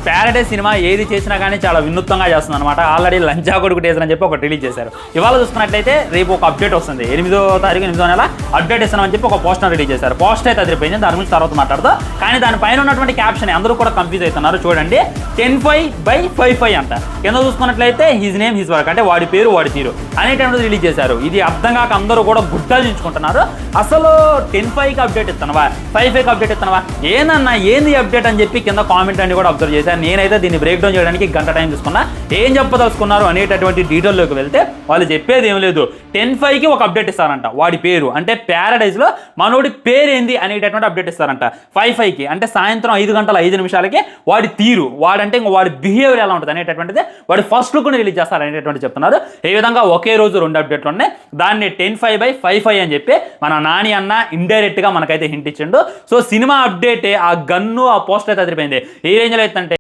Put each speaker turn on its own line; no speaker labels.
Paradise cinema ఏది చేసినా కానీ చాలా వినూత్నంగా చేస్తుంది అనమాట. ఆల్రెడీ లంచా కొడుకు టేజర్ అని చెప్పి ఒకటి రిలీజ్ చేశారు. ఇవాళ చూసుకున్నట్లయితే రేపు ఒక అప్డేట్ వస్తుంది. 8వ తారీఖు 8వ నెల అప్డేట్ ఇస్తామని చెప్పి ఒక పోస్టర్ రిలీజ్ చేశారు. పోస్టర్ అయితే అదిరిపోయింది, దాని గురించి తర్వాత మాట్లాడుతూ. కానీ దానిపైన ఉన్నటువంటి క్యాప్షన్ అందరూ కూడా కన్ఫ్యూజ్ అవుతున్నారు. చూడండి, 10/5/55 అంట. కింద చూసుకున్నట్లయితే హిజ్ నేమ్ హిజ్ వర్క్, అంటే వాడి పేరు వాడి తీరు అనేటువంటి రిలీజ్ చేశారు. ఇది అర్థం కాక అందరూ కూడా గుడ్డలు దించుకుంటున్నారు. అసలు 10/5కి అప్డేట్ ఇస్తానవా, 5/5కి అప్డేట్ ఇస్తానవా, ఏందన్నా ఏంది అప్డేట్ అని చెప్పి కింద కామెంట్ అన్ని కూడా అబ్జర్వ్ చేశాను. నేనైతే దీన్ని బ్రేక్ డౌన్ చేయడానికి గంట టైం తీసుకున్నా. ఏం చెప్పదలుచుకున్నారు అనేటటువంటి డీటెయిల్లోకి వెళ్తే వాళ్ళు చెప్పేది ఏం లేదు. 10/5కి ఒక అప్డేట్ ఇస్తారంట, వాడి పేరు అంటే ప్యారడైజ్లో మనోడి పేరు ఏంది అనేటటువంటి అప్డేట్ ఇస్తారంట. 5/5కి అంటే సాయంత్రం 5:05 వాడి తీరు, వాడంటే ఇంకా వాడి బిహేవియర్ ఎలా ఉంటుంది అనేటటువంటిది వాడి ఫస్ట్ లుక్ని రిలీజ్ చేస్తారు అనేటటువంటి చెప్తున్నారు. ఈ విధంగా ఒకే రోజు 2 అప్డేట్లు ఉన్నాయి. దాన్ని 10/5/55 అని చెప్పి మన నాని అన్న ఇండైరెక్ట్గా మనకైతే హింట్ ఇచ్చిండు. సో సినిమా అప్డేటే ఆ గన్ను ఆ పోస్టర్ అయితే అదిరిపోయింది. ఏ రేంజ్లో అయితే